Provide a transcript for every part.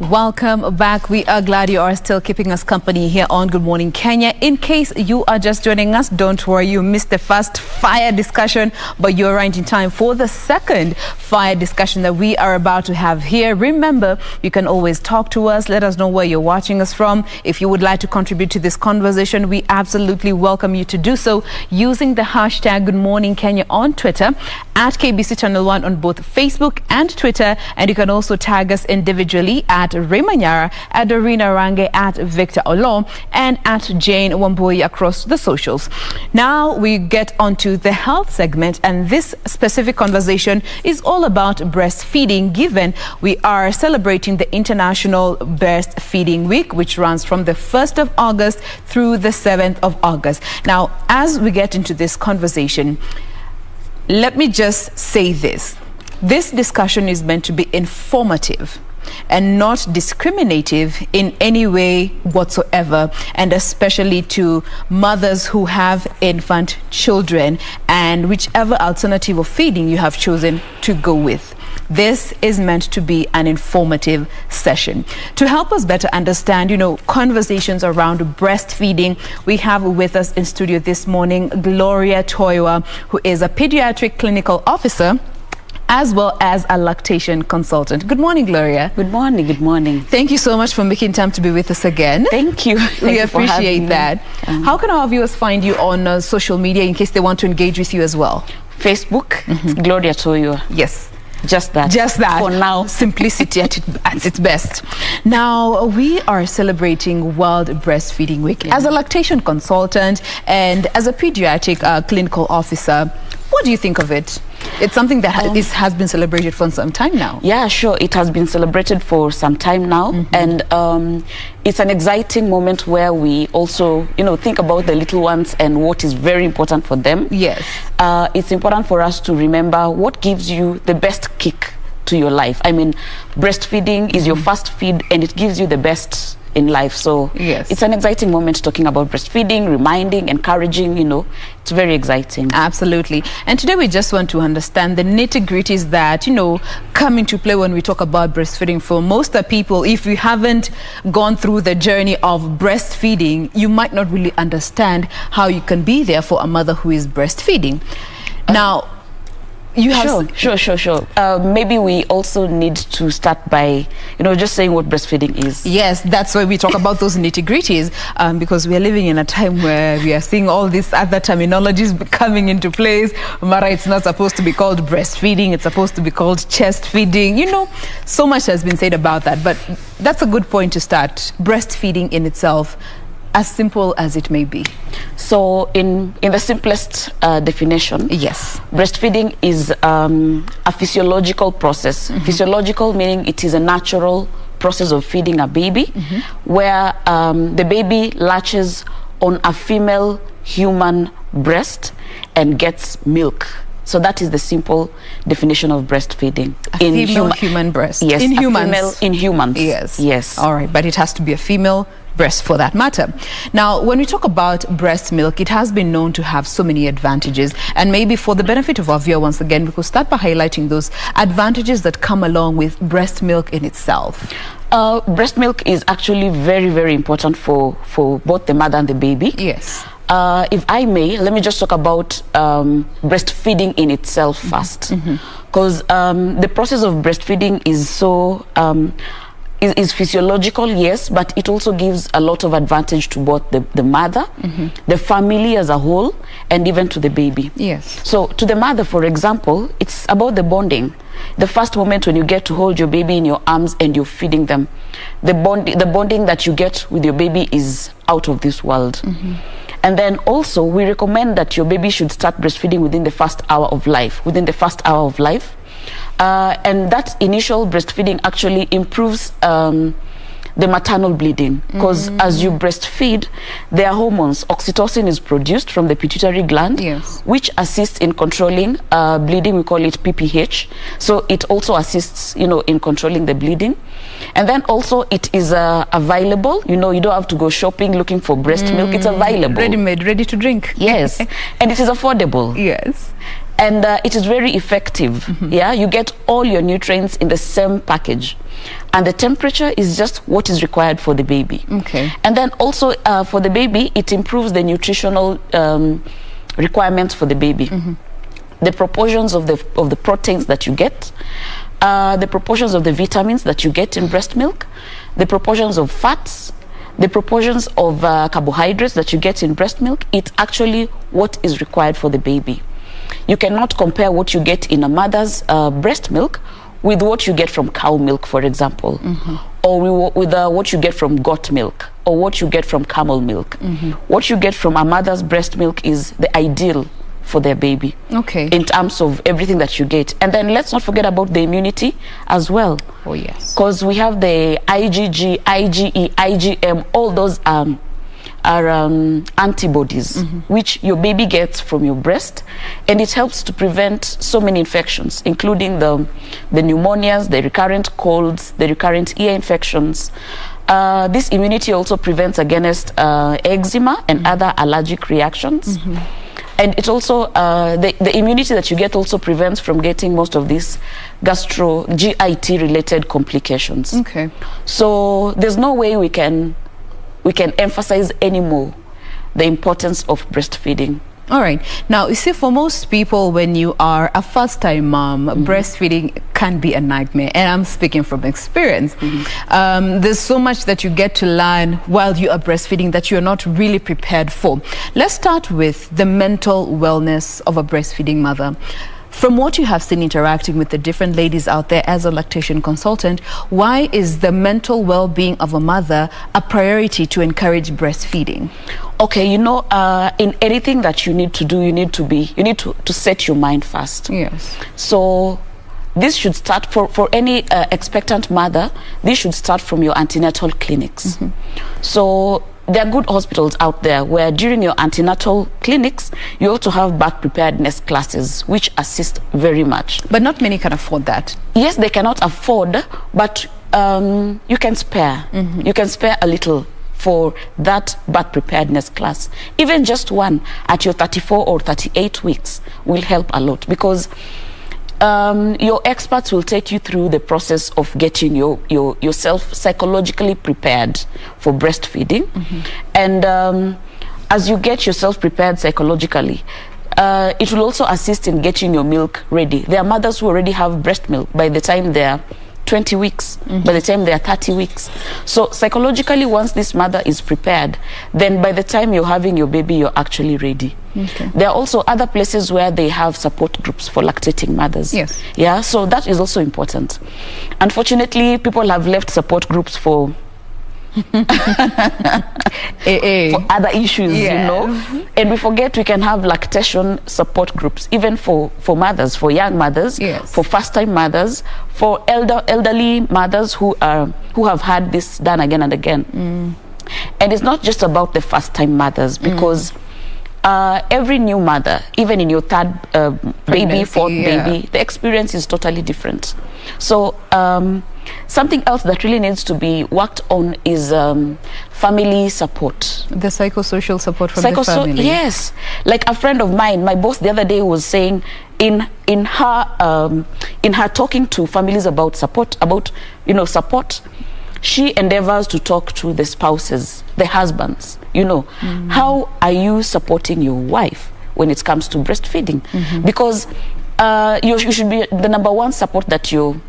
Welcome back. We are glad you are still keeping us company here on Good Morning Kenya. In case you are just joining us, don't worry, you missed the first fire discussion, but you're right in time for the second fire discussion that we are about to have here. Remember, you can always talk to us. Let us know where you're watching us from. If you would like to contribute to this conversation, we absolutely welcome you to do so using the hashtag Good Morning Kenya on Twitter, at KBC Channel 1 on both Facebook and Twitter, and you can also tag us individually at Raymanyara, at Dorina Range, at Victor Olom, and at Jain Wambui across the socials. Now we get onto the health segment, and this specific conversation is all about breastfeeding, given we are celebrating the International Breastfeeding Week, which runs from the 1st of August through the 7th of August. Now, as we get into this conversation, let me just say this. This discussion is meant to be informative and not discriminative in any way whatsoever, and especially to mothers who have infant children and whichever alternative of feeding you have chosen to go with. This is meant to be an informative session. To help us better understand, conversations around breastfeeding, we have with us in studio this morning Gloria Toywa, who is a pediatric clinical officer as well as a lactation consultant. Good morning, Gloria. Good morning. Good morning. Thank you so much for making time to be with us again. Thank you. We appreciate that. How can our viewers find you on social media in case they want to engage with you as well? Facebook, Gloria Toywa. Yes. Just that. Just that. For now. Simplicity at its best. Now, we are celebrating World Breastfeeding Week. As a lactation consultant and as a pediatric clinical officer, what do you think of it? It's something that has been celebrated for some time now. Yeah, sure. It has been celebrated for some time now. And it's an exciting moment where we also, think about the little ones and what is very important for them. Yes. It's important for us to remember what gives you the best kick to your life. I mean, breastfeeding is your first feed and it gives you the best in life. So yes, it's an exciting moment talking about breastfeeding, reminding, encouraging, it's very exciting. Absolutely. And today we just want to understand the nitty-gritties that, come into play when we talk about breastfeeding. For most people, if you haven't gone through the journey of breastfeeding, you might not really understand how you can be there for a mother who is breastfeeding. Now, you have Sure. Maybe we also need to start by, just saying what breastfeeding is. Yes, that's why we talk about those nitty-gritties, because we are living in a time where we are seeing all these other terminologies coming into place. Mara, it's not supposed to be called breastfeeding, it's supposed to be called chest feeding. So much has been said about that, but that's a good point to start. Breastfeeding in itself, as simple as it may be. So in the simplest definition, yes, breastfeeding is a physiological process. Physiological meaning it is a natural process of feeding a baby, where the baby latches on a female human breast and gets milk. So that is the simple definition of breastfeeding. A female human breast. Yes, in humans. Female in humans. Yes. All right, but it has to be a female breast for that matter. Now, when we talk about breast milk, it has been known to have so many advantages, and maybe for the benefit of our viewer, once again, we could start by highlighting those advantages that come along with breast milk in itself. Breast milk is actually very, very important for both the mother and the baby. Yes. If I may, let me just talk about breastfeeding in itself first, because the process of breastfeeding is so is physiological, yes, but it also gives a lot of advantage to both the mother, the family as a whole, and even to the baby. Yes. So to the mother, for example, it's about the bonding. The first moment when you get to hold your baby in your arms and you're feeding them, the bonding that you get with your baby is out of this world. And then also, we recommend that your baby should start breastfeeding within the first hour of life. And that initial breastfeeding actually improves the maternal bleeding, because as you breastfeed, there are hormones. Oxytocin is produced from the pituitary gland, which assists in controlling bleeding. We call it PPH. So it also assists, in controlling the bleeding. And then also it is available. You don't have to go shopping looking for breast milk. It's available. Ready-made, ready to drink. Yes. And it is affordable. Yes. And it is very effective. Yeah, you get all your nutrients in the same package, and the temperature is just what is required for the baby. Okay. And then also for the baby, it improves the nutritional requirements for the baby. The proportions of the proteins that you get, the proportions of the vitamins that you get in breast milk, the proportions of fats, the proportions of carbohydrates that you get in breast milk. It's actually what is required for the baby. You cannot compare what you get in a mother's breast milk with what you get from cow milk, for example, or with what you get from goat milk, or what you get from camel milk. What you get from a mother's breast milk is the ideal for their baby, okay, in terms of everything that you get. And then let's not forget about the immunity as well. Oh yes, because we have the IgG, IgE, IgM, all those are antibodies which your baby gets from your breast, and it helps to prevent so many infections, including the pneumonias, the recurrent colds, the recurrent ear infections. This immunity also prevents against eczema and other allergic reactions. And it also, the immunity that you get also prevents from getting most of these GIT related complications. Okay. So there's no way we can emphasize anymore the importance of breastfeeding. All right. Now, you see, for most people, when you are a first-time mom, breastfeeding can be a nightmare. And I'm speaking from experience. There's so much that you get to learn while you are breastfeeding that you're not really prepared for. Let's start with the mental wellness of a breastfeeding mother. From what you have seen interacting with the different ladies out there as a lactation consultant, why is the mental well-being of a mother a priority to encourage breastfeeding? Okay, you know, in anything that you need to do, you need to set your mind first. Yes. So this should start for any expectant mother. This should start from your antenatal clinics. So there are good hospitals out there where during your antenatal clinics, you also have birth preparedness classes, which assist very much. But not many can afford that. Yes, they cannot afford, but you can spare. You can spare a little for that birth preparedness class. Even just one at your 34 or 38 weeks will help a lot, because your experts will take you through the process of getting yourself psychologically prepared for breastfeeding. And as you get yourself prepared psychologically, it will also assist in getting your milk ready. There are mothers who already have breast milk by the time they're 20 weeks, by the time they're 30 weeks. So psychologically, once this mother is prepared, then by the time you're having your baby, you're actually ready. Okay. There are also other places where they have support groups for lactating mothers. Yes. Yeah, so that is also important. Unfortunately, people have left support groups for for other issues, you know, and we forget we can have lactation support groups even for mothers, for young mothers, for first-time mothers, for elderly mothers who have had this done again and again. And it's not just about the first-time mothers, because every new mother, even in your third baby, fourth baby, the experience is totally different. So something else that really needs to be worked on is family support. The psychosocial support from the family. Yes. Like a friend of mine, my boss the other day was saying, in her talking to families about support, support, she endeavors to talk to the spouses, the husbands, how are you supporting your wife when it comes to breastfeeding? Because you should be the number one support that your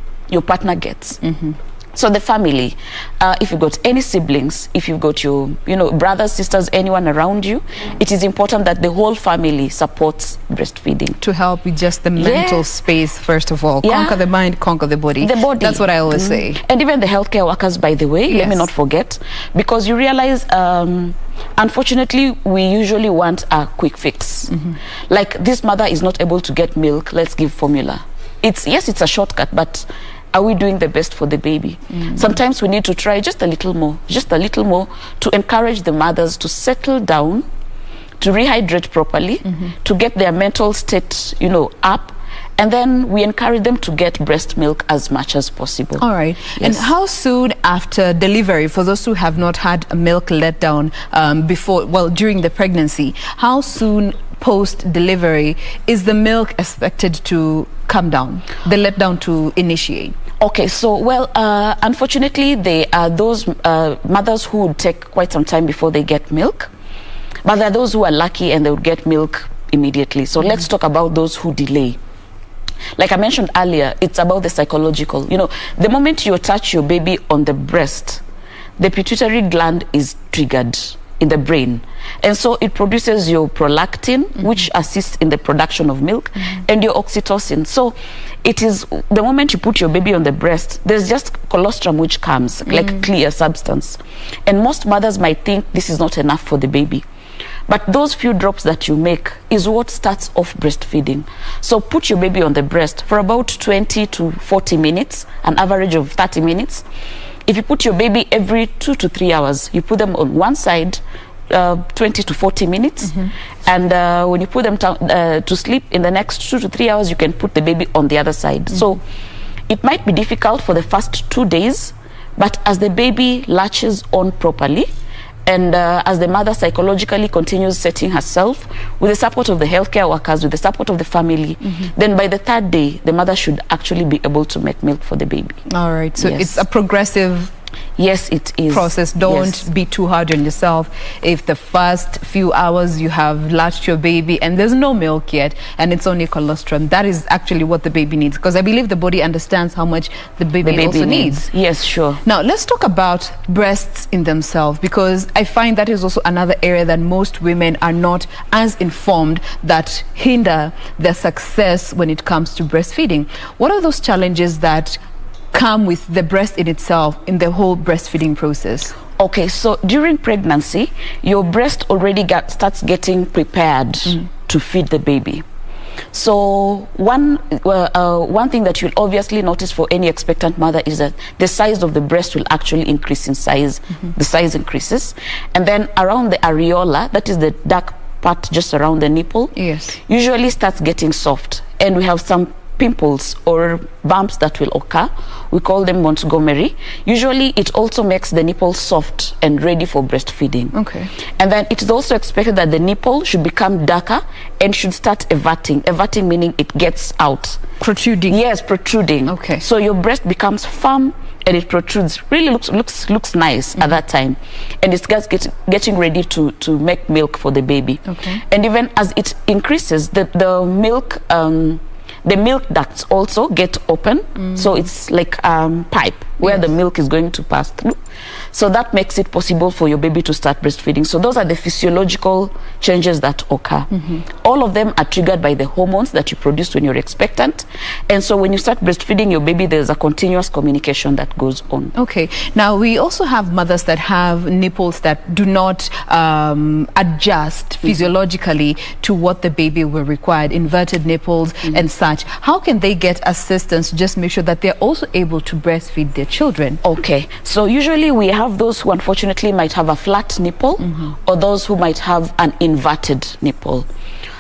partner gets. So the family, if you've got any siblings, if you've got your brothers, sisters, anyone around you, it is important that the whole family supports breastfeeding. To help with just the mental space, first of all. Conquer the mind, conquer the body. The body. That's what I always say. And even the healthcare workers, by the way, let me not forget, because you realize, unfortunately, we usually want a quick fix. Like, this mother is not able to get milk, let's give formula. It's a shortcut, but are we doing the best for the baby? Sometimes we need to try just a little more to encourage the mothers to settle down, to rehydrate properly, to get their mental state, up, and then we encourage them to get breast milk as much as possible. All right. Yes. And how soon after delivery, for those who have not had a milk let down during the pregnancy, how soon post-delivery, is the milk expected to come down, the letdown to initiate? Okay, so, well, unfortunately, there are those mothers who would take quite some time before they get milk, but there are those who are lucky and they would get milk immediately. So let's talk about those who delay. Like I mentioned earlier, it's about the psychological. You know, the moment you touch your baby on the breast, the pituitary gland is triggered in the brain, and so it produces your prolactin, which assists in the production of milk, and your oxytocin. So it is the moment you put your baby on the breast, there's just colostrum which comes, like clear substance, and most mothers might think this is not enough for the baby. But those few drops that you make is what starts off breastfeeding. So put your baby on the breast for about 20 to 40 minutes, an average of 30 minutes. If you put your baby every 2 to 3 hours, you put them on one side, 20 to 40 minutes. And when you put them to sleep in the next 2 to 3 hours, you can put the baby on the other side. So it might be difficult for the first 2 days, but as the baby latches on properly, and as the mother psychologically continues setting herself with the support of the healthcare workers, with the support of the family, then by the 3rd day, the mother should actually be able to make milk for the baby. All right. So it's a progressive Yes, it is. process. Don't be too hard on yourself. If the first few hours you have latched your baby and there's no milk yet and it's only colostrum, that is actually what the baby needs, because I believe the body understands how much the baby also needs. Yes, sure. Now let's talk about breasts in themselves, because I find that is also another area that most women are not as informed, that hinder their success when it comes to breastfeeding. What are those challenges that come with the breast in itself in the whole breastfeeding process? Okay, so during pregnancy, your breast already starts getting prepared to feed the baby. So one thing that you'll obviously notice for any expectant mother is that the size of the breast will actually increase in size. The size increases, and then around the areola, that is the dark part just around the nipple, usually starts getting soft, and we have some pimples or bumps that will occur. We call them Montgomery. Usually it also makes the nipple soft and ready for breastfeeding. Okay. And then it is also expected that the nipple should become darker and should start everting. Everting meaning it gets out. Protruding. Yes, protruding. Okay. So your breast becomes firm and it protrudes. Really looks nice at that time. And it's getting ready to make milk for the baby. Okay. And even as it increases, the milk ducts also get open, so it's like pipe where the milk is going to pass through. So that makes it possible for your baby to start breastfeeding. So those are the physiological changes that occur. All of them are triggered by the hormones that you produce when you're expectant. And so when you start breastfeeding your baby, there's a continuous communication that goes on. Okay. Now, we also have mothers that have nipples that do not adjust physiologically to what the baby will require, inverted nipples and such. How can they get assistance to just make sure that they're also able to breastfeed their children? Okay. So usually we have those who unfortunately might have a flat nipple, or those who might have an inverted nipple.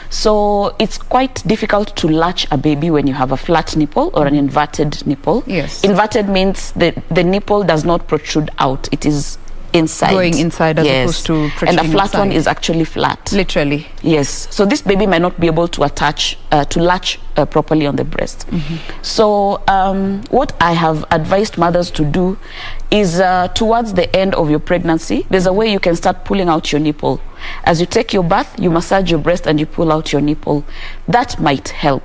So it's quite difficult to latch a baby when you have a flat nipple or an inverted nipple. Yes. Inverted means that the nipple does not protrude out. It is inside. Going inside as opposed to protruding. And a flat one inside. is actually flat. Literally. Yes. So this baby might not be able to latch properly on the breast. So what I have advised mothers to do is towards the end of your pregnancy, there's a way you can start pulling out your nipple. As you take your bath, you massage your breast and you pull out your nipple. That might help.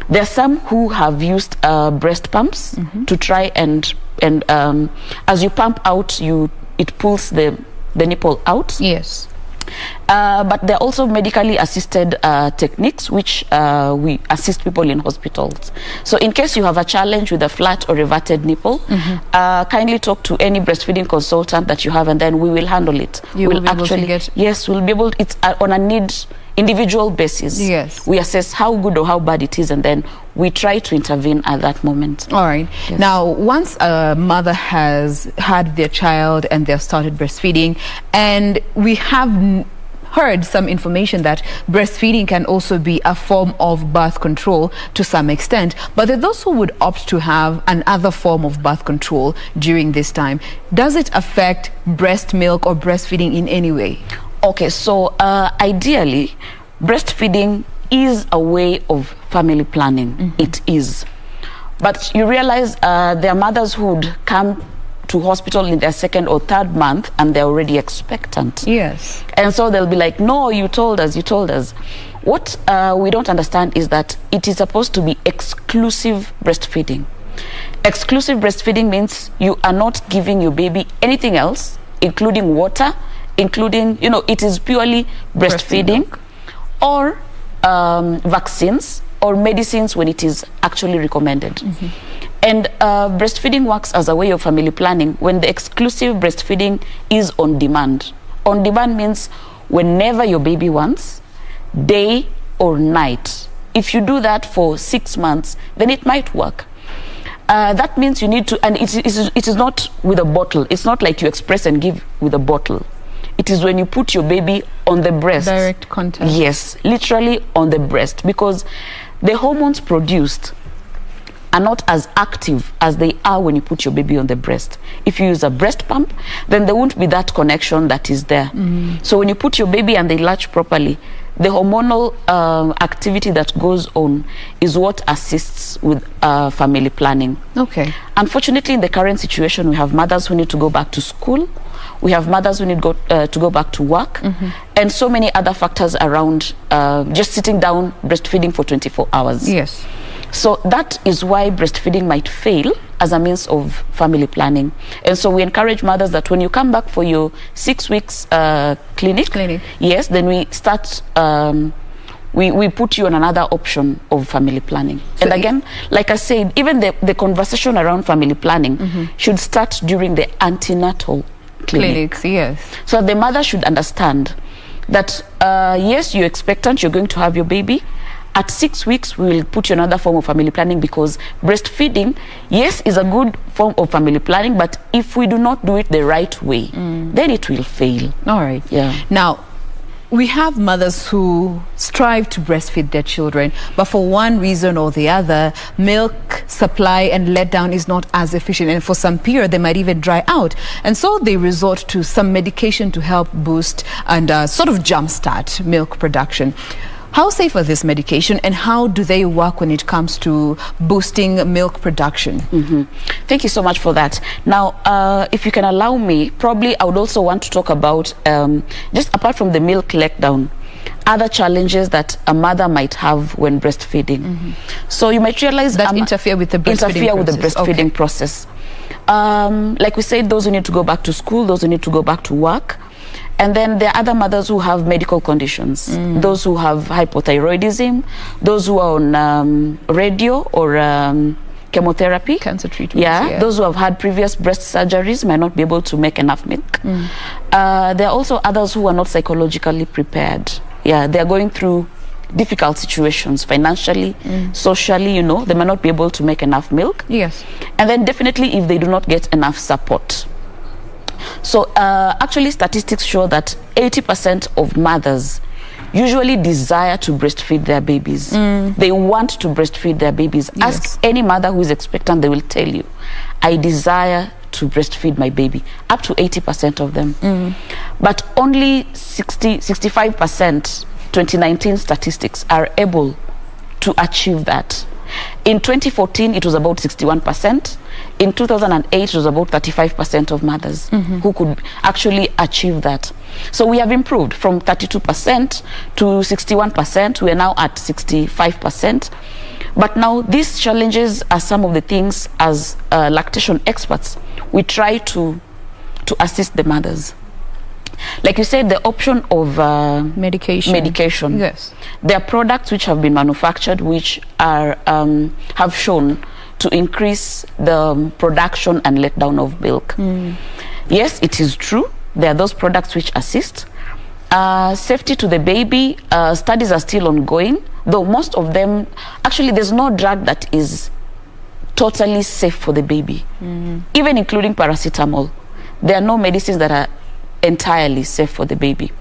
There are some who have used breast pumps to try and as you pump out, it pulls the nipple out. Yes. But there are also medically assisted techniques which we assist people in hospitals. So in case you have a challenge with a flat or reverted nipple, kindly talk to any breastfeeding consultant that you have, and then we will handle it. We'll be able to get... Yes, we'll be able to, it's on a individual basis. Yes. We assess how good or how bad it is, and then we try to intervene at that moment. All right. Yes. Now, once a mother has had their child and they've started breastfeeding, and we have heard some information that breastfeeding can also be a form of birth control to some extent, but there are those who would opt to have another form of birth control during this time. Does it affect breast milk or breastfeeding in any way? Okay, so ideally, breastfeeding is a way of family planning. It is. But you realize there are mothers who would come to hospital in their 2nd or 3rd month and they're already expectant. Yes. And so they'll be like, no, you told us, you told us. What we don't understand is that it is supposed to be exclusive breastfeeding. Exclusive breastfeeding means you are not giving your baby anything else, including water, including, you know, it is purely breastfeeding or vaccines or medicines when it is actually recommended. And breastfeeding works as a way of family planning when the exclusive breastfeeding is on demand. On demand means whenever your baby wants, day or night. If you do that for 6 months, then it might work. That means you need to, and it is not with a bottle. It's not like you express and give with a bottle. It is when you put your baby on the breast. Direct contact. Yes, literally on the breast, because the hormones produced are not as active as they are when you put your baby on the breast. If you use a breast pump, then there won't be that connection that is there. So when you put your baby and they latch properly, the hormonal activity that goes on is what assists with family planning. Okay. Unfortunately, in the current situation, we have mothers who need to go back to school. We have mothers who need to go back to work. And so many other factors around just sitting down breastfeeding for 24 hours. Yes. So that is why breastfeeding might fail as a means of family planning. And so we encourage mothers that when you come back for your 6 weeks clinic, yes, then we start, we put you on another option of family planning. So and again, like I said, even the conversation around family planning should start during the antenatal clinics, yes. So the mother should understand that, yes, you're expectant, you're going to have your baby. At 6 weeks, we will put you another form of family planning, because breastfeeding, yes, is a good form of family planning, but if we do not do it the right way, then it will fail. All right. Yeah. Now, we have mothers who strive to breastfeed their children, but for one reason or the other, milk supply and letdown is not as efficient, and for some period they might even dry out, and so they resort to some medication to help boost and sort of jumpstart milk production. How safe are this medication, and how do they work when it comes to boosting milk production? Thank you so much for that. Now, if you can allow me, probably I would also want to talk about, just apart from the milk letdown, other challenges that a mother might have when breastfeeding. So you might realize that interfere with the breastfeeding process. Like we said, those who need to go back to school, those who need to go back to work. And then there are other mothers who have medical conditions, those who have hypothyroidism, those who are on radio or chemotherapy. Cancer treatment. Those who have had previous breast surgeries might not be able to make enough milk. There are also others who are not psychologically prepared. They are going through difficult situations financially, socially, you know, they might not be able to make enough milk. Yes. And then definitely if they do not get enough support. So actually statistics show that 80% of mothers usually desire to breastfeed their babies. They want to breastfeed their babies. Yes. Ask any mother who is expectant, they will tell you, I desire to breastfeed my baby. Up to 80% of them. But only 65%, 2019 statistics, are able to achieve that. In 2014, it was about 61%. In 2008, it was about 35% of mothers who could actually achieve that. So we have improved from 32% to 61%. We are now at 65%. But now these challenges are some of the things as lactation experts, we try to assist the mothers. Like you said, the option of medication. Yes. There are products which have been manufactured which are have shown to increase the production and letdown of milk. Yes, it is true. There are those products which assist. Safety to the baby, studies are still ongoing, though most of them, actually there's no drug that is totally safe for the baby, even including paracetamol. There are no medicines that are entirely safe for the baby.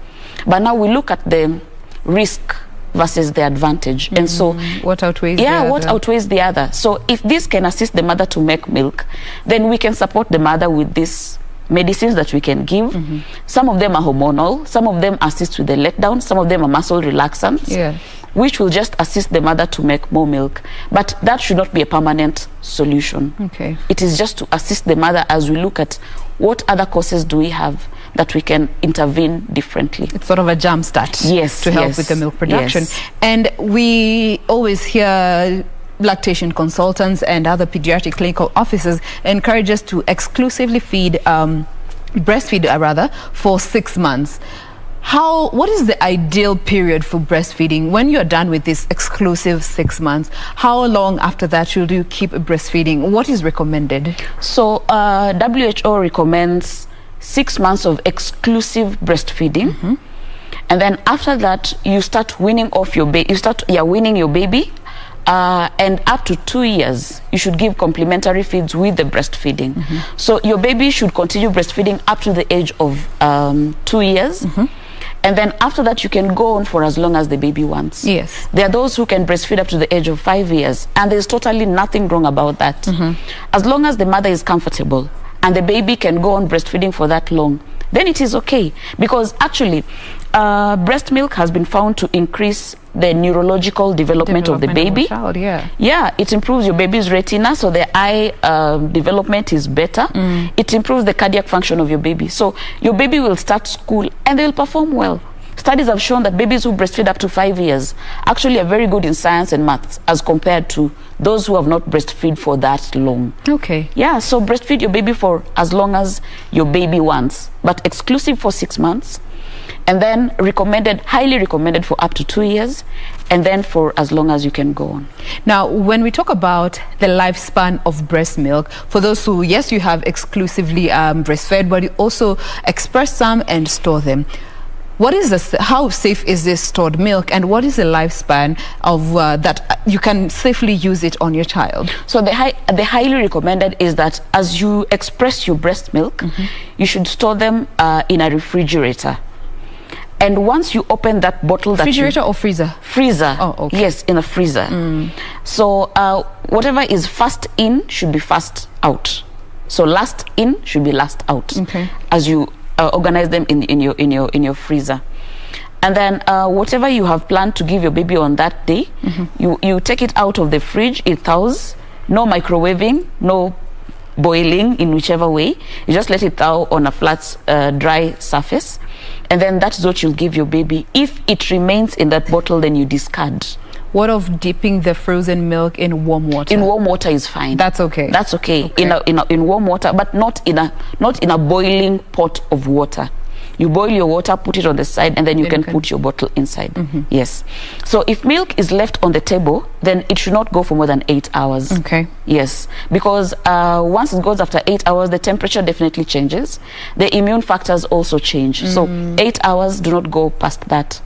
But now we look at the risk versus the advantage, and so what outweighs the other? What outweighs the other. So if this can assist the mother to make milk, then we can support the mother with this medicines that we can give. Some of them are hormonal, some of them assist with the letdown, some of them are muscle relaxants, which will just assist the mother to make more milk. But that should not be a permanent solution. Okay. It is just to assist the mother as we look at what other causes do we have that we can intervene differently. It's sort of a jump start to help with the milk production. Yes. And we always hear lactation consultants and other pediatric clinical officers encourage us to exclusively breastfeed for 6 months. What is the ideal period for breastfeeding? When you're done with this exclusive 6 months, how long after that should you keep breastfeeding? What is recommended? So WHO recommends 6 months of exclusive breastfeeding, and then after that you start weaning off your baby. Weaning your baby, and up to 2 years you should give complementary feeds with the breastfeeding. So your baby should continue breastfeeding up to the age of 2 years. And then after that, you can go on for as long as the baby wants. Yes. There are those who can breastfeed up to the age of 5 years, and there's totally nothing wrong about that. As long as the mother is comfortable and the baby can go on breastfeeding for that long, then it is okay. Because actually, breast milk has been found to increase the neurological development of the baby. Of the child, it improves your baby's retina, so the eye development is better. It improves the cardiac function of your baby. So your baby will start school and they'll perform well. Studies have shown that babies who breastfeed up to 5 years actually are very good in science and maths as compared to those who have not breastfeed for that long. Okay. Yeah, so breastfeed your baby for as long as your baby wants, but exclusive for 6 months. And then highly recommended for up to 2 years, and then for as long as you can go on. Now, when we talk about the lifespan of breast milk, for those who, yes, you have exclusively breastfed, but you also express some and store them. What is this? How safe is this stored milk, and what is the lifespan of that you can safely use it on your child? So the highly recommended is that as you express your breast milk, you should store them in a refrigerator. And once you open that bottle, refrigerator or freezer? Freezer. Oh, okay. Yes, in a freezer. So whatever is first in should be first out. So last in should be last out. Okay. As you organize them in your freezer. And then whatever you have planned to give your baby on that day, you take it out of the fridge. It thaws. No microwaving, no boiling in whichever way. You just let it thaw on a flat, dry surface. And then that's what you'll give your baby. If it remains in that bottle, then you discard. What of dipping the frozen milk in warm water? In warm water is fine. That's okay. That's okay. In warm water, but not in a boiling pot of water. You boil your water, put it on the side, and then you can put your bottle inside. Yes. So if milk is left on the table, then it should not go for more than 8 hours. Okay. Yes. Because once it goes after 8 hours, the temperature definitely changes. The immune factors also change. So 8 hours, do not go past that.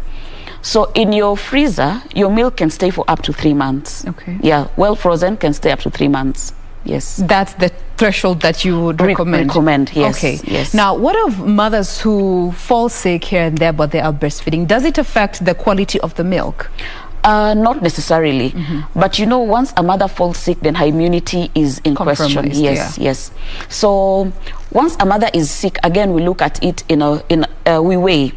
So in your freezer, your milk can stay for up to 3 months. Okay. Yeah. Well frozen can stay up to 3 months. Yes. That's the threshold that you would recommend? Yes. Okay. Yes. Now, what of mothers who fall sick here and there, but they are breastfeeding? Does it affect the quality of the milk? Not necessarily. But you know, once a mother falls sick, then her immunity is in question. Yes, yes. So once a mother is sick, again, we look at it we weigh.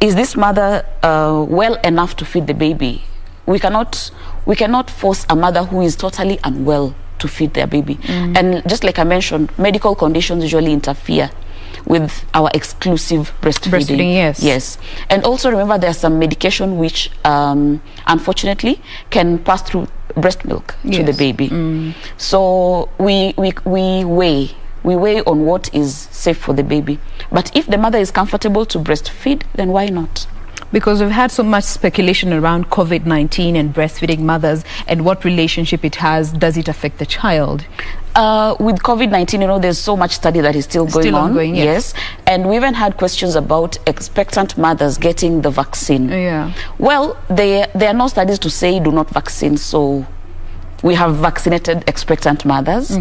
Is this mother well enough to feed the baby? We cannot force a mother who is totally unwell to feed their baby. And just like I mentioned, medical conditions usually interfere with our exclusive breastfeeding. Yes. And also remember, there's some medication which unfortunately can pass through breast milk to the baby. So we weigh on what is safe for the baby. But if the mother is comfortable to breastfeed, then why not? Because we've had so much speculation around COVID-19 and breastfeeding mothers and what relationship it has. Does it affect the child? With COVID-19, you know, there's so much study that is still going on. Ongoing, yes. And we even had questions about expectant mothers getting the vaccine. Yeah. Well, there are no studies to say do not vaccine. So we have vaccinated expectant mothers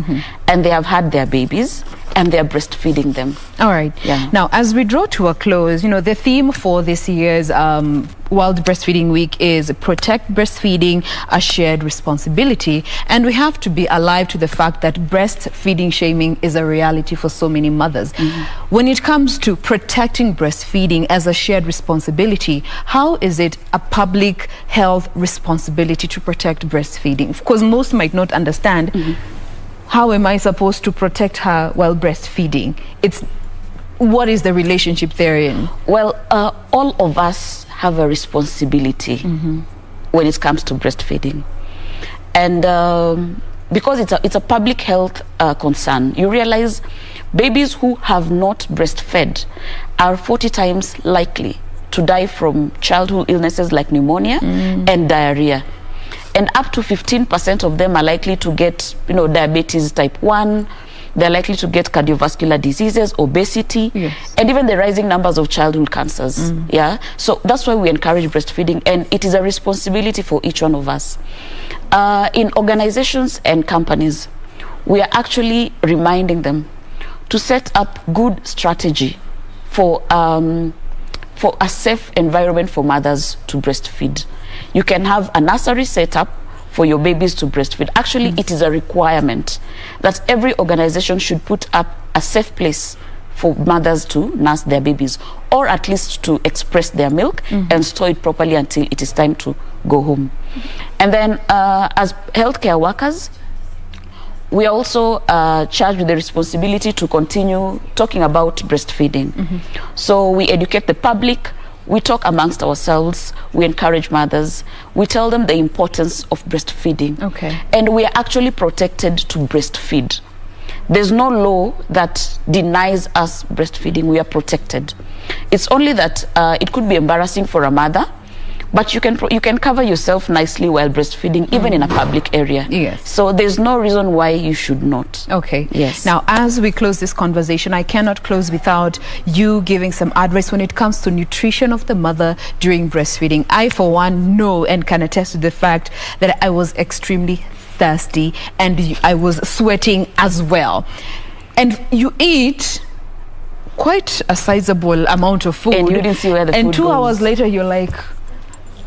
and they have had their babies. and they're breastfeeding them. All right. Yeah. Now, as we draw to a close, you know, the theme for this year's World Breastfeeding Week is Protect Breastfeeding, a Shared Responsibility. And we have to be alive to the fact that breastfeeding shaming is a reality for so many mothers. When it comes to protecting breastfeeding as a shared responsibility, how is it a public health responsibility to protect breastfeeding? Because most might not understand. How am I supposed to protect her while breastfeeding? What is the relationship therein? Well, all of us have a responsibility when it comes to breastfeeding. And because it's a public health concern, you realize babies who have not breastfed are 40 times likely to die from childhood illnesses like pneumonia and diarrhea. And up to 15% of them are likely to get, you know, diabetes type 1. They're likely to get cardiovascular diseases, obesity, and even the rising numbers of childhood cancers. Yeah, so that's why we encourage breastfeeding, and it is a responsibility for each one of us. In organizations and companies, we are actually reminding them to set up good strategy for a safe environment for mothers to breastfeed. You can have a nursery set up for your babies to breastfeed. Actually, it is a requirement that every organization should put up a safe place for mothers to nurse their babies, or at least to express their milk and store it properly until it is time to go home. And then as healthcare workers, we are also charged with the responsibility to continue talking about breastfeeding. So we educate the public, we talk amongst ourselves, we encourage mothers, we tell them the importance of breastfeeding. And we are actually protected to breastfeed. There's no law that denies us breastfeeding. We are protected. It's only that it could be embarrassing for a mother, but you can cover yourself nicely while breastfeeding, even in a public area. So there's no reason why you should not. Now, as we close this conversation, I cannot close without you giving some advice when it comes to nutrition of the mother during breastfeeding. I, for one, know and can attest to the fact that I was extremely thirsty and I was sweating as well. And you eat quite a sizable amount of food, and you didn't see where the food and 2 goes. hours later you're like,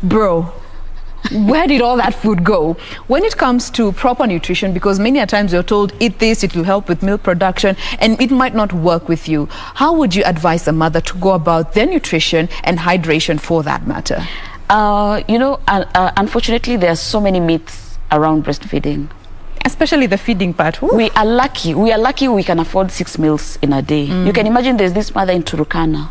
bro, where did all that food go? When it comes to proper nutrition, because many a times you're told, eat this, it will help with milk production, and it might not work with you. How would you advise a mother to go about their nutrition and hydration for that matter? You know, unfortunately, there are so many myths around breastfeeding. Especially the feeding part. Ooh. We are lucky we can afford 6 meals in a day. You can imagine there's this mother in Turkana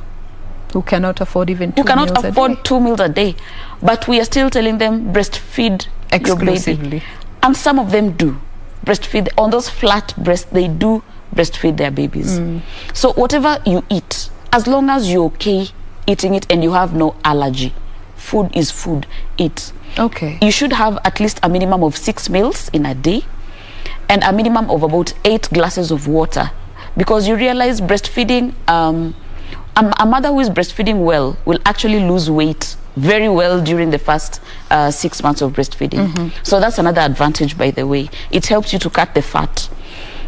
who cannot afford even 2 meals a day. Who cannot afford 2 meals a day. But we are still telling them breastfeed exclusively. Your baby. And some of them do breastfeed. On those flat breasts, they do breastfeed their babies. So whatever you eat, as long as you're okay eating it and you have no allergy, food is food, eat. You should have at least a minimum of 6 meals in a day and a minimum of about 8 glasses of water. Because you realize breastfeeding, a mother who is breastfeeding well will actually lose weight very well during the first 6 months of breastfeeding. So that's another advantage, by the way. It helps you to cut the fat.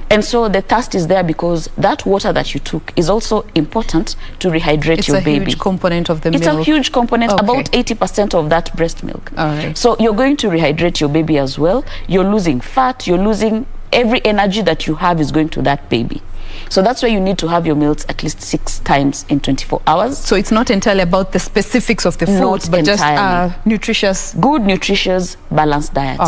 And so the thirst is there because that water that you took is also important to rehydrate your baby. It's a huge component of the milk. It's a huge component, about 80% of that breast milk. So you're going to rehydrate your baby as well. You're losing fat, you're losing every energy that you have is going to that baby. So that's why you need to have your meals at least 6 times in 24 hours. So it's not entirely about the specifics of the food, but just nutritious, good, nutritious, balanced diet.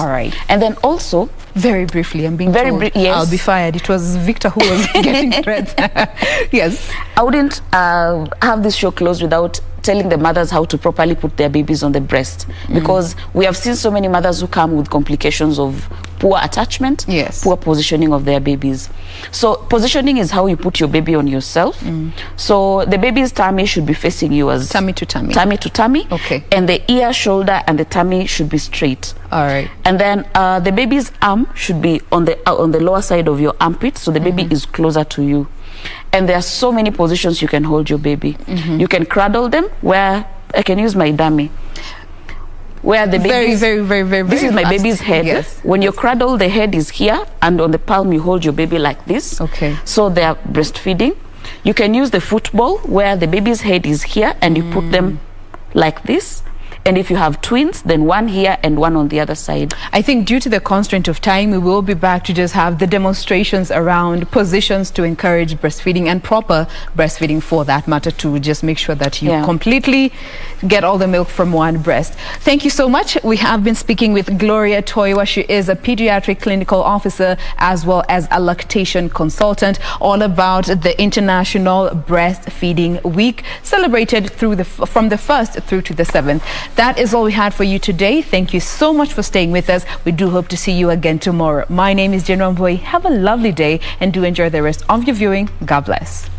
And then also, very briefly, I'm being told I'll be fired. It was Victor who was getting threats. I wouldn't have this show closed without telling the mothers how to properly put their babies on the breast, because we have seen so many mothers who come with complications of poor attachment, poor positioning of their babies. So positioning is how you put your baby on yourself. So the baby's tummy should be facing you as tummy to tummy. Tummy to tummy. And the ear, shoulder, and the tummy should be straight. And then the baby's arm should be on the lower side of your armpit, so the baby is closer to you. And there are so many positions you can hold your baby. You can cradle them, where I can use my dummy. where the baby this is my fast. baby's head. Yes. When you cradle, the head is here, and on the palm you hold your baby like this. Okay. So they are breastfeeding. You can use the football where the baby's head is here and you put them like this. And if you have twins, then one here and one on the other side. I think due to the constraint of time, we will be back to just have the demonstrations around positions to encourage breastfeeding and proper breastfeeding for that matter, to just make sure that you completely get all the milk from one breast. Thank you so much. We have been speaking with Gloria Toywa. She is a pediatric clinical officer as well as a lactation consultant, all about the International Breastfeeding Week, celebrated through from the 1st through to the 7th. That is all we had for you today. Thank you so much for staying with us. We do hope to see you again tomorrow. My name is Jain. Have a lovely day and do enjoy the rest of your viewing. God bless.